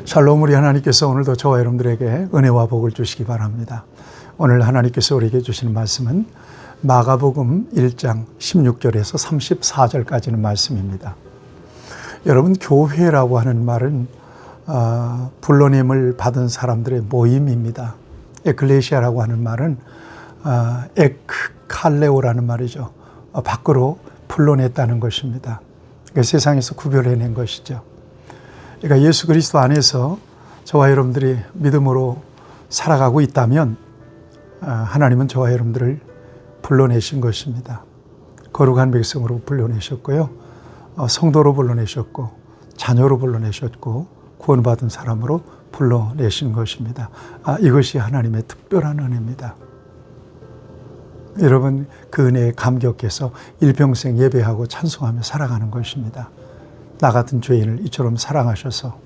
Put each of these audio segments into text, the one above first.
샬롬, 우리 하나님께서 오늘도 저와 여러분들에게 은혜와 복을 주시기 바랍니다. 오늘 하나님께서 우리에게 주시는 말씀은 마가복음 1장 16절에서 34절까지는 말씀입니다. 여러분, 교회라고 하는 말은 불러냄을 받은 사람들의 모임입니다. 에클레시아라고 하는 말은 에크칼레오라는 말이죠. 밖으로 불러냈다는 것입니다. 그러니까 세상에서 구별해낸 것이죠. 그러니까 예수 그리스도 안에서 저와 여러분들이 믿음으로 살아가고 있다면 하나님은 저와 여러분들을 불러내신 것입니다. 거룩한 백성으로 불러내셨고요. 성도로 불러내셨고 자녀로 불러내셨고 구원받은 사람으로 불러내신 것입니다. 이것이 하나님의 특별한 은혜입니다. 여러분, 그 은혜에 감격해서 일평생 예배하고 찬송하며 살아가는 것입니다. 나 같은 죄인을 이처럼 사랑하셔서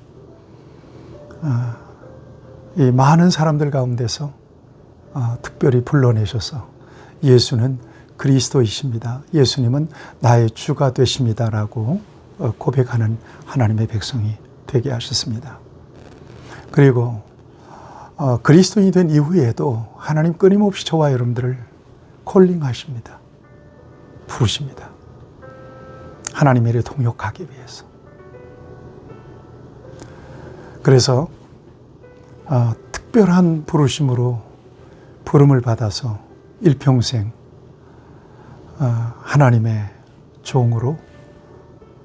이 많은 사람들 가운데서 특별히 불러내셔서 예수는 그리스도이십니다. 예수님은 나의 주가 되십니다라고 고백하는 하나님의 백성이 되게 하셨습니다. 그리고 그리스도인이 된 이후에도 하나님 끊임없이 저와 여러분들을 콜링하십니다. 부르십니다. 하나님의 일에 동역하기 위해서. 그래서 특별한 부르심으로 부름을 받아서 일평생 하나님의 종으로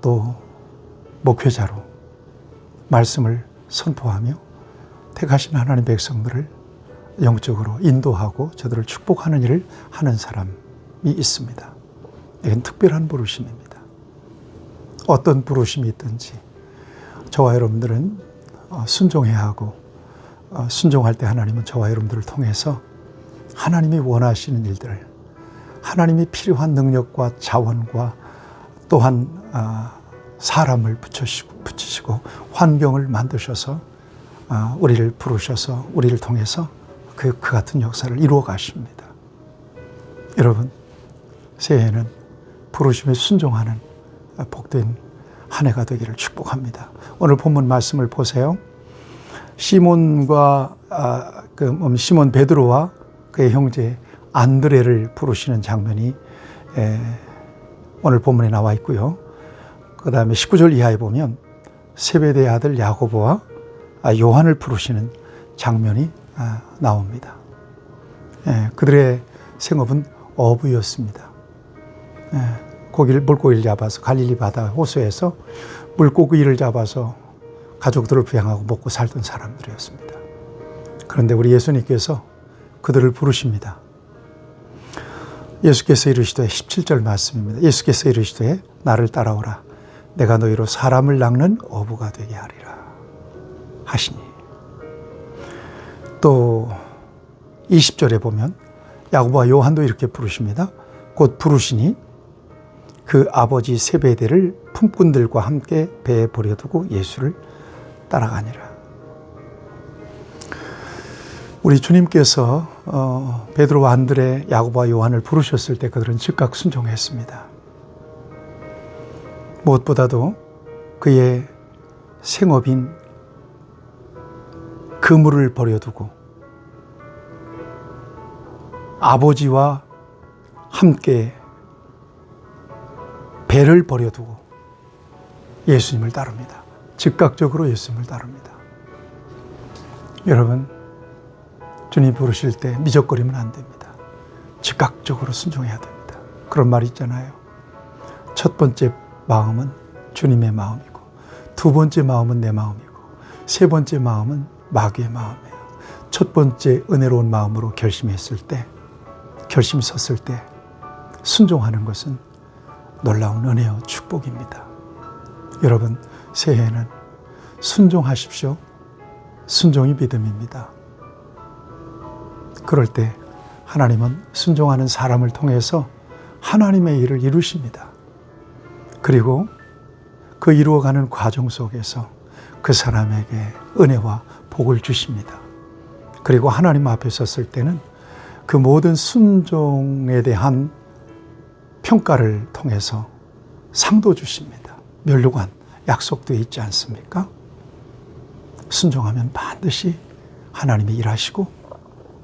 또 목회자로 말씀을 선포하며 택하신 하나님 백성들을 영적으로 인도하고 저들을 축복하는 일을 하는 사람이 있습니다. 이건 특별한 부르심입니다. 어떤 부르심이 있든지 저와 여러분들은 순종해야 하고 순종할 때 하나님은 저와 여러분들을 통해서 하나님이 원하시는 일들을, 하나님이 필요한 능력과 자원과 또한 사람을 붙이시고 환경을 만드셔서 우리를 부르셔서 우리를 통해서 그 같은 역사를 이루어 가십니다. 여러분, 새해에는 부르심에 순종하는 복된 한 해가 되기를 축복합니다. 오늘 본문 말씀을 보세요. 시몬 베드로와 그의 형제 안드레를 부르시는 장면이 오늘 본문에 나와 있고요. 그 다음에 19절 이하에 보면 세베대의 아들 야고보와 요한을 부르시는 장면이 나옵니다. 그들의 생업은 어부였습니다. 물고기를 잡아서 갈릴리 바다 호수에서 물고기를 잡아서 가족들을 부양하고 먹고 살던 사람들이었습니다. 그런데 우리 예수님께서 그들을 부르십니다. 예수께서 이르시되 17절 말씀입니다. 예수께서 이르시되 나를 따라오라. 내가 너희로 사람을 낚는 어부가 되게 하리라 하시니. 또 20절에 보면 야고보와 요한도 이렇게 부르십니다. 곧 부르시니 그 아버지 세베대를 품꾼들과 함께 배에 버려두고 예수를 따라가니라. 우리 주님께서 베드로와 안드레, 야고보와 요한을 부르셨을 때 그들은 즉각 순종했습니다. 무엇보다도 그의 생업인 그물을 버려두고 아버지와 함께 배를 버려두고 예수님을 따릅니다. 즉각적으로 예수님을 따릅니다. 여러분, 주님 부르실 때 미적거리면 안 됩니다. 즉각적으로 순종해야 됩니다. 그런 말이 있잖아요. 첫 번째 마음은 주님의 마음이고, 두 번째 마음은 내 마음이고, 세 번째 마음은 마귀의 마음이에요. 첫 번째 은혜로운 마음으로 결심이 섰을 때 순종하는 것은 놀라운 은혜요 축복입니다. 여러분, 새해에는 순종하십시오. 순종이 믿음입니다. 그럴 때 하나님은 순종하는 사람을 통해서 하나님의 일을 이루십니다. 그리고 그 이루어가는 과정 속에서 그 사람에게 은혜와 복을 주십니다. 그리고 하나님 앞에 섰을 때는 그 모든 순종에 대한 평가를 통해서 상도 주십니다. 면류관, 약속도 있지 않습니까? 순종하면 반드시 하나님이 일하시고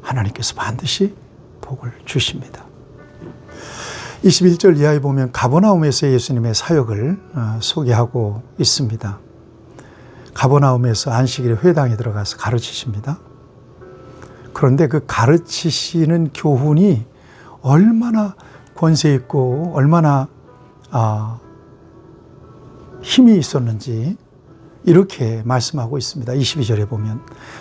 하나님께서 반드시 복을 주십니다. 21절 이하에 보면 가버나움에서 예수님의 사역을 소개하고 있습니다. 가버나움에서 안식일에 회당에 들어가서 가르치십니다. 그런데 그 가르치시는 교훈이 얼마나 권세 있고 얼마나 힘이 있었는지 이렇게 말씀하고 있습니다. 22절에 보면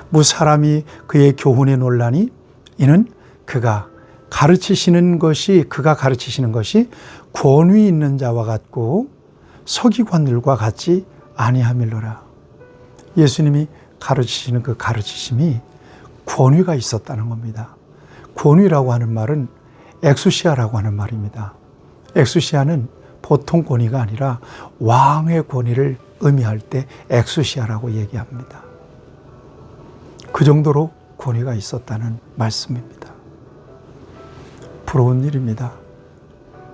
무사람이 그의 교훈에 놀라니 이는 그가 가르치시는 것이 권위 있는 자와 같고 서기관들과 같지 아니함일러라. 예수님이 가르치시는 그 가르치심이 권위가 있었다는 겁니다. 권위라고 하는 말은 엑수시아라고 하는 말입니다. 엑수시아는 보통 권위가 아니라 왕의 권위를 의미할 때 엑수시아라고 얘기합니다. 그 정도로 권위가 있었다는 말씀입니다. 부러운 일입니다.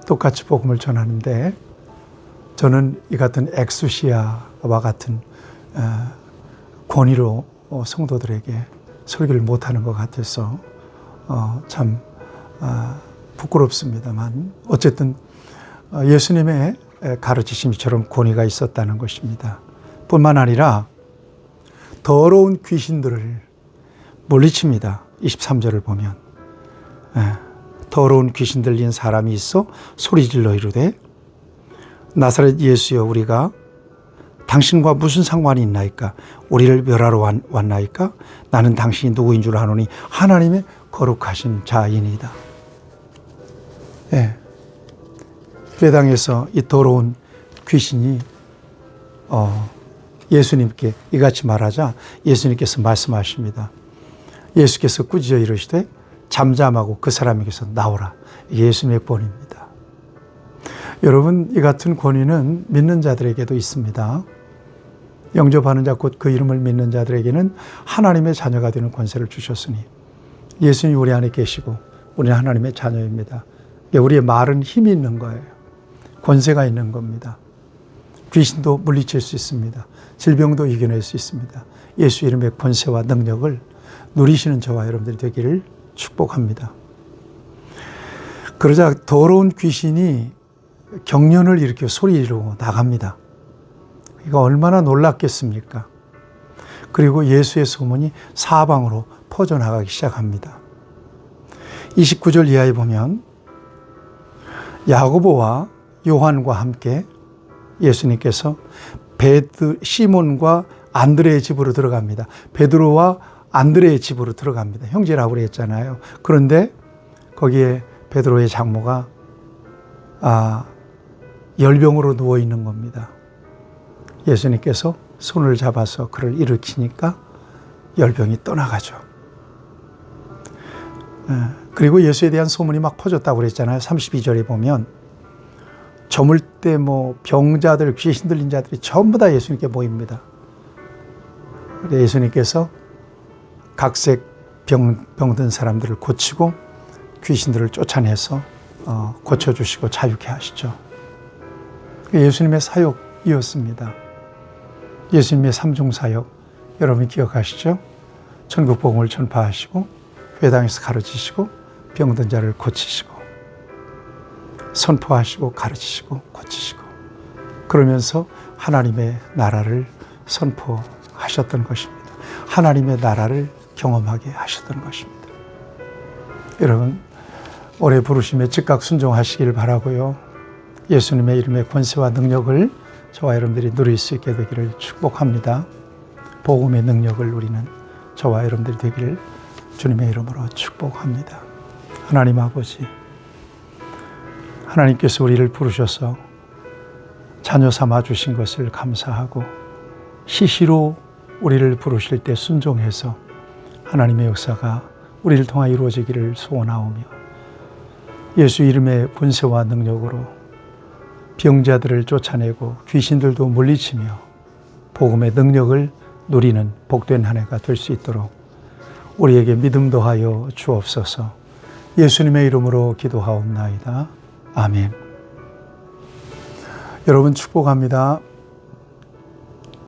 똑같이 복음을 전하는데 저는 이 같은 엑수시아와 같은 권위로 성도들에게 설교를 못하는 것 같아서 참 부끄럽습니다만 어쨌든 예수님의 가르치심처럼 권위가 있었다는 것입니다. 뿐만 아니라 더러운 귀신들을 물리칩니다. 23절을 보면 더러운 귀신 들린 사람이 있어 소리질러 이르되 나사렛 예수여 우리가 당신과 무슨 상관이 있나이까? 우리를 멸하러 왔나이까? 나는 당신이 누구인 줄 아노니 하나님의 거룩하신 자이니이다. 회당에서 이 더러운 귀신이 예수님께 이같이 말하자 예수님께서 말씀하십니다. 예수께서 꾸짖어 이르시되 잠잠하고 그 사람에게서 나오라. 예수님의 권위입니다. 여러분, 이 같은 권위는 믿는 자들에게도 있습니다. 영접하는 자 곧 그 이름을 믿는 자들에게는 하나님의 자녀가 되는 권세를 주셨으니 예수님이 우리 안에 계시고 우리는 하나님의 자녀입니다. 우리의 말은 힘이 있는 거예요. 권세가 있는 겁니다. 귀신도 물리칠 수 있습니다. 질병도 이겨낼 수 있습니다. 예수 이름의 권세와 능력을 누리시는 저와 여러분들이 되기를 축복합니다. 그러자 더러운 귀신이 경련을 일으켜 소리로 나갑니다. 이거 얼마나 놀랐겠습니까? 그리고 예수의 소문이 사방으로 퍼져나가기 시작합니다. 29절 이하에 보면 야고보와 요한과 함께 예수님께서 시몬과 안드레의 집으로 들어갑니다. 베드로와 안드레의 집으로 들어갑니다. 형제라고 그랬잖아요. 그런데 거기에 베드로의 장모가 열병으로 누워 있는 겁니다. 예수님께서 손을 잡아서 그를 일으키니까 열병이 떠나가죠. 그리고 예수에 대한 소문이 막 퍼졌다고 그랬잖아요. 32절에 보면 저물 때 병자들, 귀신 들린 자들이 전부 다 예수님께 모입니다. 예수님께서 각색 병든 사람들을 고치고 귀신들을 쫓아내서 고쳐주시고 자유케 하시죠. 예수님의 사역이었습니다. 예수님의 삼중사역 여러분 기억하시죠? 천국 복음을 전파하시고 회당에서 가르치시고 병든 자를 고치시고 선포하시고 가르치시고 고치시고 그러면서 하나님의 나라를 선포하셨던 것입니다. 하나님의 나라를 경험하게 하셨던 것입니다. 여러분 올해 부르심에 즉각 순종하시길 바라고요. 예수님의 이름의 권세와 능력을 저와 여러분들이 누릴 수 있게 되기를 축복합니다. 복음의 능력을 누리는 저와 여러분들이 되기를 주님의 이름으로 축복합니다. 하나님 아버지, 하나님께서 우리를 부르셔서 자녀 삼아 주신 것을 감사하고 시시로 우리를 부르실 때 순종해서 하나님의 역사가 우리를 통하여 이루어지기를 소원하오며 예수 이름의 권세와 능력으로 병자들을 쫓아내고 귀신들도 물리치며 복음의 능력을 누리는 복된 한 해가 될 수 있도록 우리에게 믿음 더하여 주옵소서. 예수님의 이름으로 기도하옵나이다. 아멘. 여러분 축복합니다.